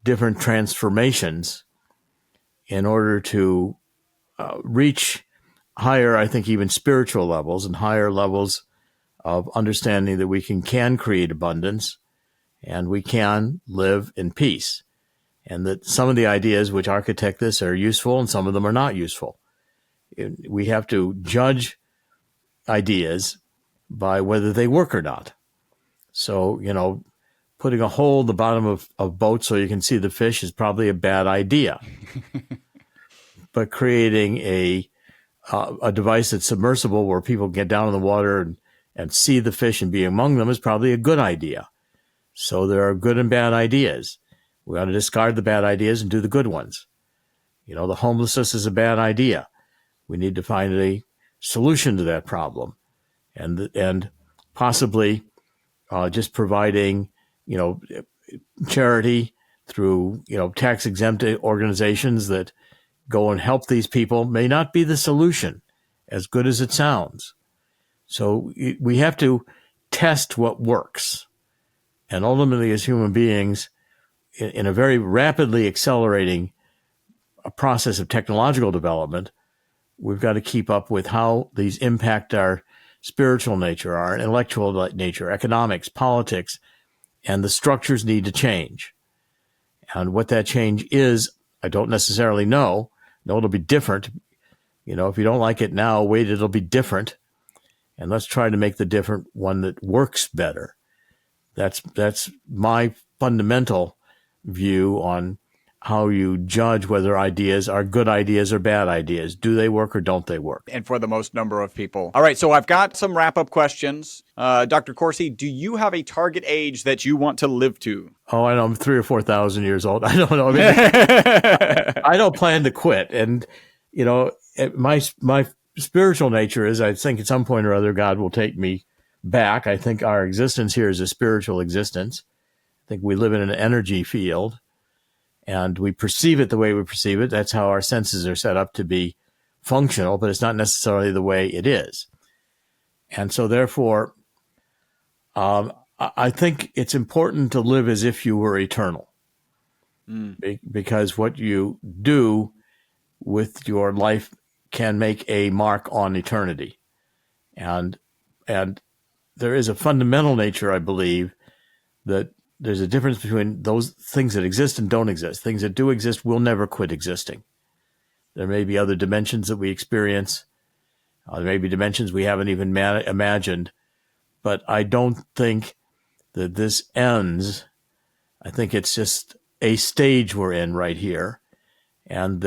different transformations in order to reach higher, I think, even spiritual levels and higher levels of understanding that we can create abundance and we can live in peace. And that some of the ideas which architect this are useful and some of them are not useful. We have to judge ideas by whether they work or not. So, putting a hole in the bottom of boats so you can see the fish is probably a bad idea. But creating a device that's submersible where people get down in the water and see the fish and be among them is probably a good idea. So there are good and bad ideas. We ought to discard the bad ideas and do the good ones. The homelessness is a bad idea. We need to find a solution to that problem, and possibly just providing, charity through, tax exempt organizations that go and help these people may not be the solution, as good as it sounds. So we have to test what works. And ultimately, as human beings, in a very rapidly accelerating process of technological development, we've got to keep up with how these impact our spiritual nature, our intellectual nature, economics, politics, and the structures need to change. And what that change is, I don't necessarily know. No, it'll be different. If you don't like it now, wait, it'll be different. And let's try to make the different one that works better. That's my fundamental view on how you judge whether ideas are good ideas or bad ideas. Do they work or don't they work? And for the most number of people. All right, so I've got some wrap-up questions. Dr. Corsi, do you have a target age that you want to live to? Oh, I know. I'm 3,000 or 4,000 years old. I don't know. I don't plan to quit. And, my spiritual nature is I think at some point or other God will take me back. I think our existence here is a spiritual existence. I think we live in an energy field. And we perceive it the way we perceive it. That's how our senses are set up to be functional, but it's not necessarily the way it is. And so therefore, I think it's important to live as if you were eternal. Because what you do with your life can make a mark on eternity. And there is a fundamental nature, I believe, that there's a difference between those things that exist and don't exist. Things that do exist will never quit existing. There may be other dimensions that we experience. There may be dimensions we haven't even imagined. But I don't think that this ends. I think it's just a stage we're in right here. And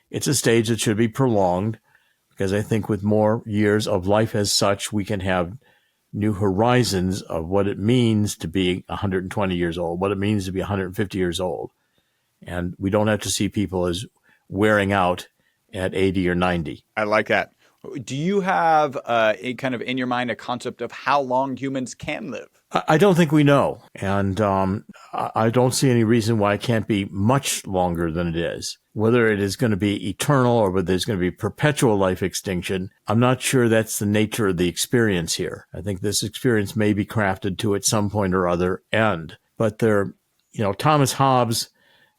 it's a stage that should be prolonged, because I think with more years of life as such, we can have new horizons of what it means to be 120 years old, what it means to be 150 years old. And we don't have to see people as wearing out at 80 or 90. I like that. Do you have a kind of in your mind a concept of how long humans can live? I don't think we know. And I don't see any reason why it can't be much longer than it is. Whether it is going to be eternal or whether there's going to be perpetual life extinction, I'm not sure that's the nature of the experience here. I think this experience may be crafted to at some point or other end. But Thomas Hobbes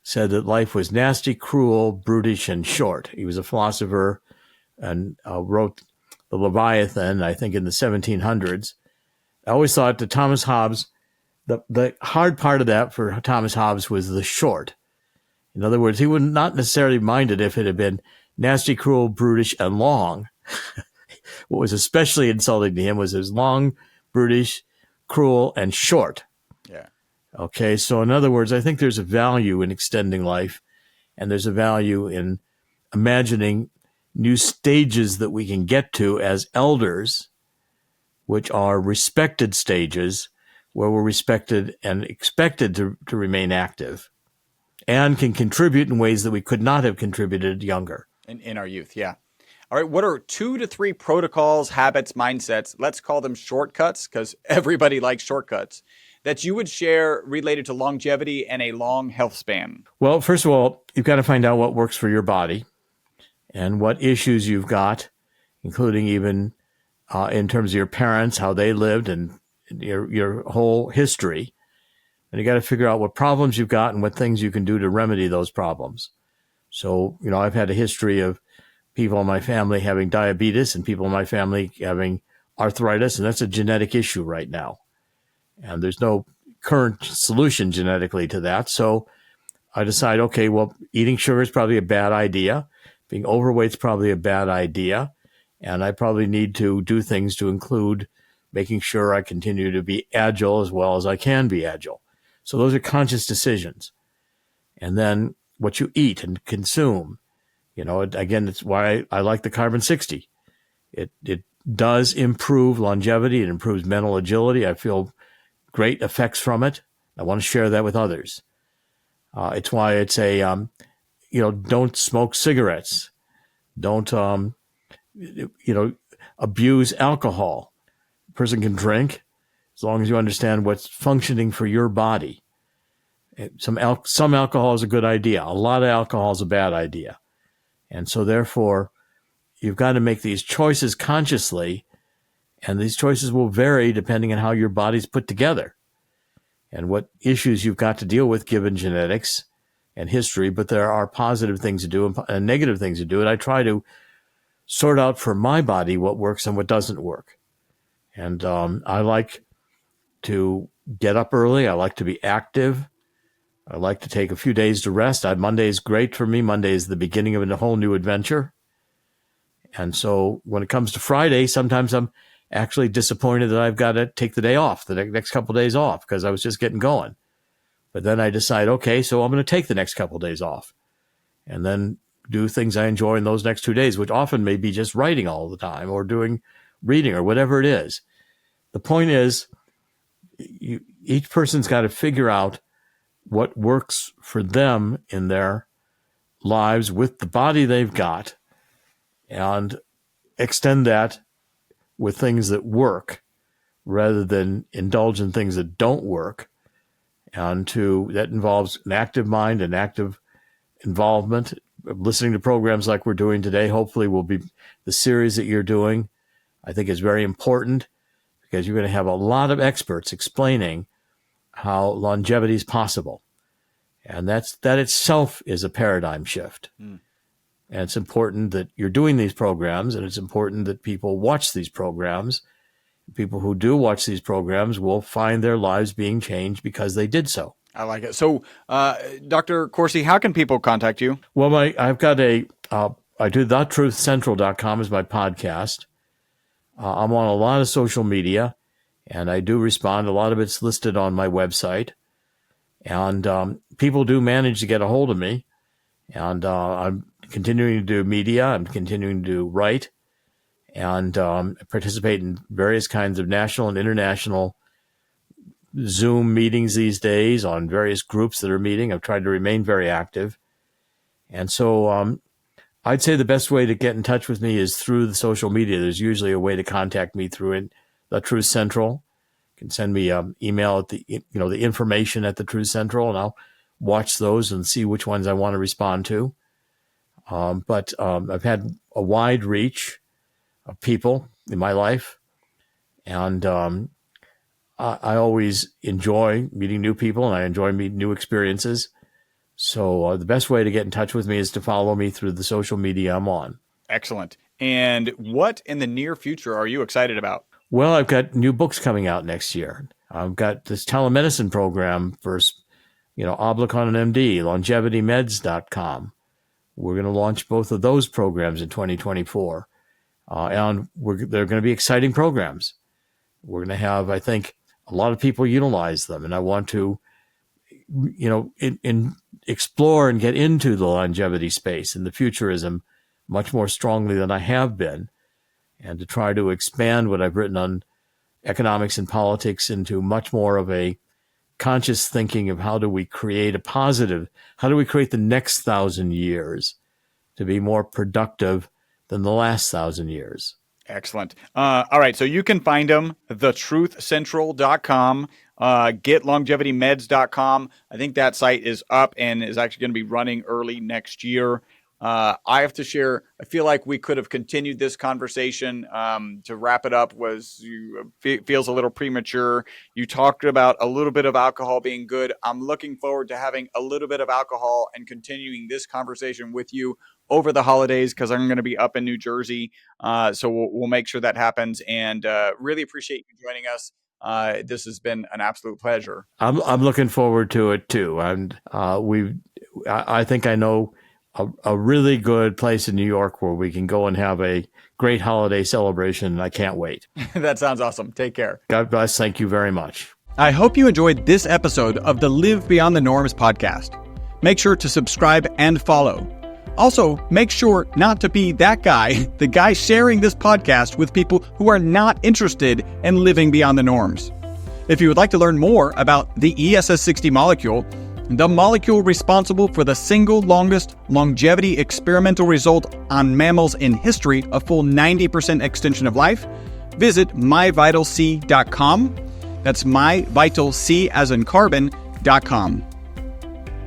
said that life was nasty, cruel, brutish, and short. He was a philosopher and wrote the Leviathan, I think, in the 1700s. I always thought that Thomas Hobbes, the hard part of that for Thomas Hobbes was the short. In other words, he would not necessarily mind it if it had been nasty, cruel, brutish, and long. What was especially insulting to him was it was long, brutish, cruel, and short. Yeah. Okay, so in other words, I think there's a value in extending life, and there's a value in imagining new stages that we can get to as elders, which are respected stages where we're respected and expected to remain active and can contribute in ways that we could not have contributed younger. In our youth, yeah. All right, what are 2 to 3 protocols, habits, mindsets, let's call them shortcuts because everybody likes shortcuts, that you would share related to longevity and a long health span? Well, first of all, you've got to find out what works for your body and what issues you've got, including even in terms of your parents, how they lived, and your whole history. And you got to figure out what problems you've got and what things you can do to remedy those problems. So, I've had a history of people in my family having diabetes and people in my family having arthritis, and that's a genetic issue right now. And there's no current solution genetically to that. So I decide, okay, well, eating sugar is probably a bad idea. Being overweight is probably a bad idea. And I probably need to do things to include making sure I continue to be agile as well as I can be agile. So those are conscious decisions. And then what you eat and consume. Again, it's why I like the Carbon 60. It does improve longevity. It improves mental agility. I feel great effects from it. I want to share that with others. It's why it's don't smoke cigarettes. Don't, abuse alcohol. A person can drink as long as you understand what's functioning for your body. Some alcohol is a good idea. A lot of alcohol is a bad idea. And so therefore, you've got to make these choices consciously, and these choices will vary depending on how your body's put together and what issues you've got to deal with given genetics and history. But there are positive things to do and negative things to do. And I try to sort out for my body what works and what doesn't work. And I like to get up early. I like to be active. I like to take a few days to rest. Monday is great for me. Monday is the beginning of a whole new adventure. And so when it comes to Friday, sometimes I'm actually disappointed that I've got to take the day off, the next couple of days off, because I was just getting going. But then I decide, okay, so I'm going to take the next couple of days off and then do things I enjoy in those next 2 days, which often may be just writing all the time or doing reading or whatever it is. The point is, each person's got to figure out what works for them in their lives with the body they've got and extend that with things that work rather than indulge in things that don't work. And that involves an active mind and active involvement. Listening to programs like we're doing today, hopefully will be the series that you're doing. I think is very important because you're going to have a lot of experts explaining how longevity is possible. And that itself is a paradigm shift. And it's important that you're doing these programs, and it's important that people watch these programs. People who do watch these programs will find their lives being changed because they did so. I like it. So, Dr. Corsi, how can people contact you? Well, I've got I do thetruthcentral.com is my podcast. I'm on a lot of social media, and I do respond. A lot of it's listed on my website. And people do manage to get a hold of me. And I'm continuing to do media. I'm continuing to write and participate in various kinds of national and international Zoom meetings these days on various groups that are meeting. I've tried to remain very active. And so I'd say the best way to get in touch with me is through the social media. There's usually a way to contact me through The Truth Central. You can send me an email at the information at The Truth Central, and I'll watch those and see which ones I want to respond to. But I've had a wide reach of people in my life, and I always enjoy meeting new people, and I enjoy meeting new experiences. So the best way to get in touch with me is to follow me through the social media I'm on. Excellent. And what in the near future are you excited about? Well, I've got new books coming out next year. I've got this telemedicine program for, Oblicon and MD, longevitymeds.com. We're going to launch both of those programs in 2024. And they're going to be exciting programs. We're going to have, I think, a lot of people utilize them. And I want to, explore and get into the longevity space and the futurism much more strongly than I have been, and to try to expand what I've written on economics and politics into much more of a conscious thinking of how do we create the next 1,000 years to be more productive, than the last 1,000 years. Excellent. All right. So you can find them, thetruthcentral.com, getlongevitymeds.com. I think that site is up and is actually going to be running early next year. I have to share, I feel like we could have continued this conversation. To wrap it up feels a little premature. You talked about a little bit of alcohol being good. I'm looking forward to having a little bit of alcohol and continuing this conversation with you over the holidays, because I'm going to be up in New Jersey. So we'll make sure that happens, and really appreciate you joining us. This has been an absolute pleasure. I'm looking forward to it too. And I think I know a really good place in New York where we can go and have a great holiday celebration. And I can't wait. That sounds awesome. Take care. God bless. Thank you very much. I hope you enjoyed this episode of the Live Beyond the Norms podcast. Make sure to subscribe and follow. Also, make sure not to be that guy, the guy sharing this podcast with people who are not interested in living beyond the norms. If you would like to learn more about the ESS60 molecule, the molecule responsible for the single longest longevity experimental result on mammals in history, a full 90% extension of life, visit myvitalc.com. That's myvitalc as in carbon.com.